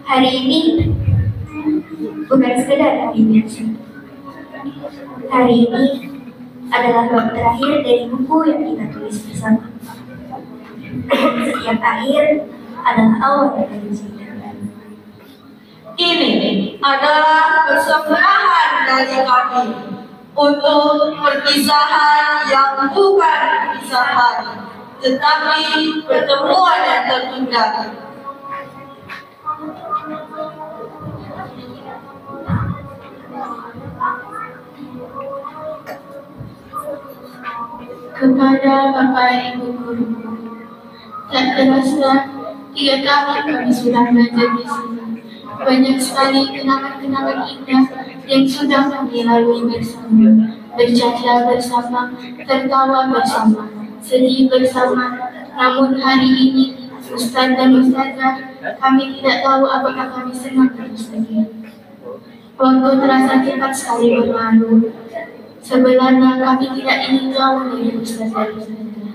Hari ini bukan sekedar hari biasa. Hari ini adalah bab terakhir dari buku yang kita tulis bersama. Setiap akhir adalah awal dari cerita baru. Ini adalah persembahyan dari kami untuk perpisahan yang bukan perpisahan, tetapi pertemuan yang tertunda. Kepada Bapak Ibu Guru, tak terasa 3 tahun kami sudah belajar di sini. Banyak sekali kenangan-kenangan indah yang sudah kami lalui bersama, bercanda bersama, tertawa bersama, sedih bersama. Namun hari ini, Ustaz dan Ustazah, kami tidak tahu apakah kami senang atau sedih. Waktu terasa cepat sekali berlalu. Sebenarnya kami tidak ingin jauh dari Ustaz dan Ustazah.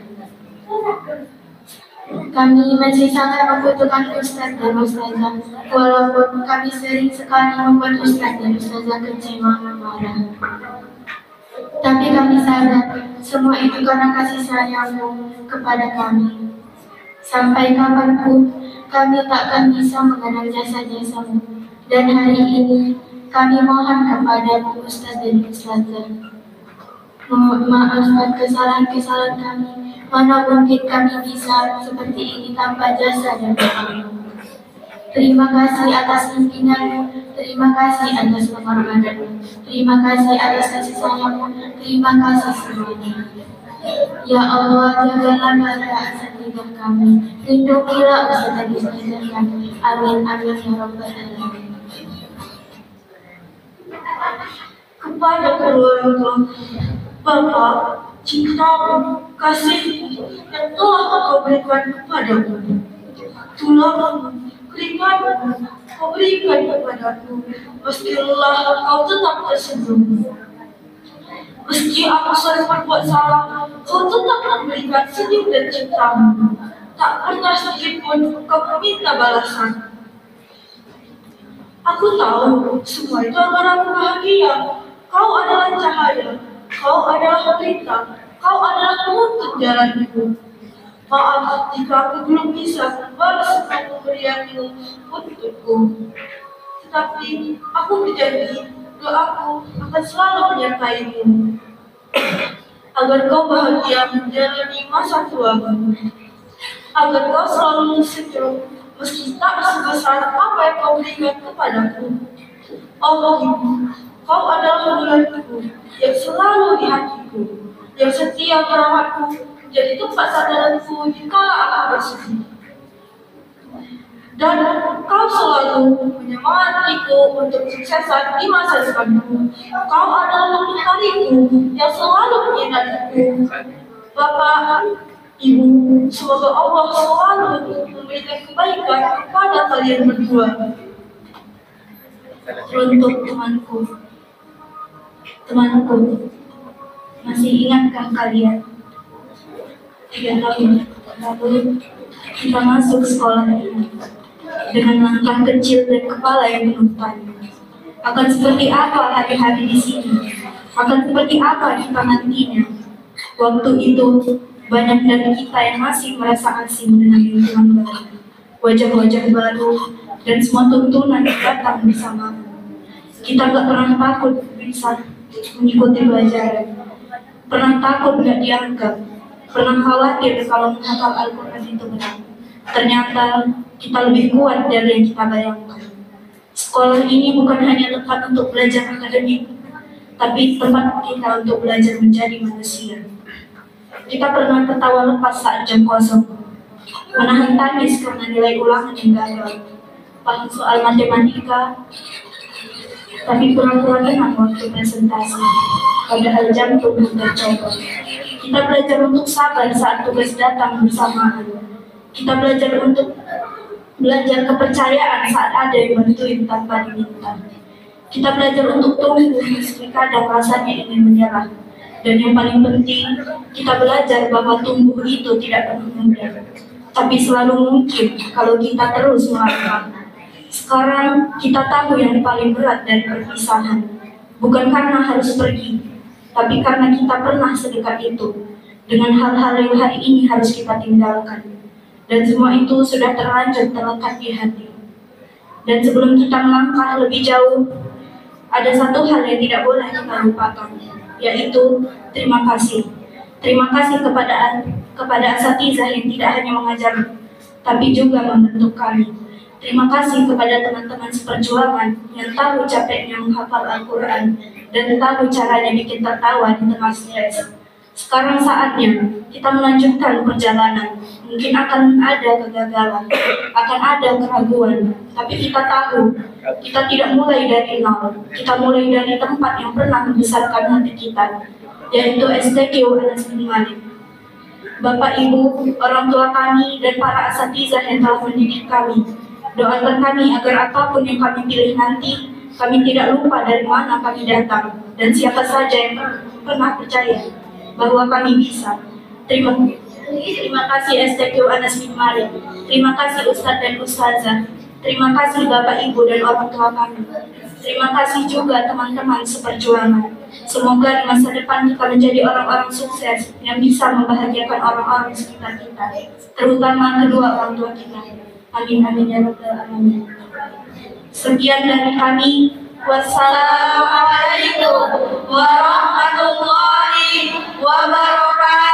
Kami masih sangat membutuhkan Ustaz dan Ustazah, walaupun kami sering sekali membuat Ustaz dan Ustazah kecewa dan marah. Tapi kami sadar, semua itu karena kasih sayangmu kepada kami. Sampai kapanpun, kami takkan bisa mengenal jasa-jasamu. Dan hari ini, kami mohon kepadamu Ustaz dan Ustazah, maafkan kesalahan-kesalahan kami. Mana mungkin kami bisa seperti ini tanpa jasa dan doamu. Terima kasih atas pimpinanmu, terima kasih atas pengorbananmu, terima kasih atas kasih sayangmu, terima kasih semuanya. Ya Allah, jagalah keadaan lidah kami, lindungilah Ustaz dan Ustazah kami. Amin, amin, ya Rabbal Alamin. Kepada keluarga, Bapak, cintamu, kasihmu yang telah Engkau berikan kepadaku, tulangmu, keringatmu, Kau berikan kepadaku, meskilah Kau tetap tersenyum. Meski aku sering berbuat salah, Kau tetap memberikan senyum dan cintamu. Tak pernah sedikit pun Kau meminta balasan. Aku tahu semua itu agar aku bahagia. Kau adalah cahaya, Kau adalah pelita, Kau adalah penuntun jalanku. Maaf jika aku belum bisa membalas semua pemberianmu untukku. Tetapi aku berjanji, doaku akan selalu menyertaimu, agar kau bahagia menjalani masa tuamu, agar kau selalu senyum meski tak sebesar apa yang kau berikan kepadaku. Oh Ibu, Kau adalah bulanku yang selalu di hatiku, yang setia merawatku, menjadi tempat sandaranku dikala aku bersedih. Dan Kau selalu menyemangatiku untuk kesuksesan di masa depanku. Kau adalah pelitariku yang selalu menyinariku. Bapak, Ibu, semoga Allah selalu memberikan kebaikan kepada kalian berdua. Untuk temanku, masih ingatkah kalian 3 tahun lalu kita masuk sekolah ini dengan langkah kecil dan kepala yang penuh tanya. Akan seperti apa hari-hari di sini? Akan seperti apa kita nantinya? Waktu itu banyak dari kita yang masih merasa asing dengan lingkungan baru, wajah-wajah baru, dan semua tuntunan yang datang bersamamu. Kita gak pernah takut bisa mengikuti pelajaran, pernah takut gak dianggap, pernah khawatir kalau menghafal Al-Quran itu benar. Ternyata kita lebih kuat dari yang kita bayangkan. Sekolah ini bukan hanya tempat untuk belajar akademik, tapi tempat kita untuk belajar menjadi manusia. Kita pernah tertawa lepas saat jam kosong, menahan tangis karena nilai ulangan yang gagal, paham soal matematika, tapi pura-pura tenang waktu presentasi, padahal jantung tercopot. Kita belajar untuk sabar saat tugas datang bersamaan. Kita belajar kepercayaan saat ada yang bantuin tanpa diminta. Kita belajar untuk tunggu meski kadang rasanya ingin menyerah. Dan yang paling penting, kita belajar bahwa tumbuh itu tidak penuh mudah. tapi selalu mungkin kalau kita terus melangkah. Sekarang kita tahu yang paling berat dari perpisahan, bukan karena harus pergi, tapi karena kita pernah sedekat itu dengan hal-hal yang hari ini harus kita tinggalkan. Dan semua itu sudah terlanjur terlekat di hati. Dan sebelum kita melangkah lebih jauh, ada satu hal yang tidak boleh kita lupakan, yaitu terima kasih. Terima kasih kepada asatizah yang tidak hanya mengajar, tapi juga membentuk kami. Terima kasih kepada teman-teman seperjuangan yang tahu capeknya menghafal Al-Quran dan tahu caranya bikin tertawa di tengah stres. Sekarang saatnya kita melanjutkan perjalanan. Mungkin akan ada kegagalan, akan ada keraguan, tapi kita tahu kita tidak mulai dari nol. Kita mulai dari tempat yang pernah membesarkan hati kita, yaitu STQ Anas bin Malik. Bapak, Ibu, orang tua kami, dan para asatizah yang telah mendidik kami, doakan kami agar apapun yang kami pilih nanti, kami tidak lupa dari mana kami datang dan siapa saja yang pernah percaya bahwa kami bisa. Terima kasih STQ Anas bin Malik. Terima kasih Ustadz dan Ustazah. Terima kasih Bapak, Ibu, dan orang tua kami. Terima kasih juga teman-teman seperjuangan. Semoga di masa depan kita menjadi orang-orang sukses yang bisa membahagiakan orang-orang di sekitar kita, terutama kedua orang tua kita. Amin, amin, ya rabbal alamin. Sekian dari kami. Wassalamualaikum warahmatullahi wabarakatuh.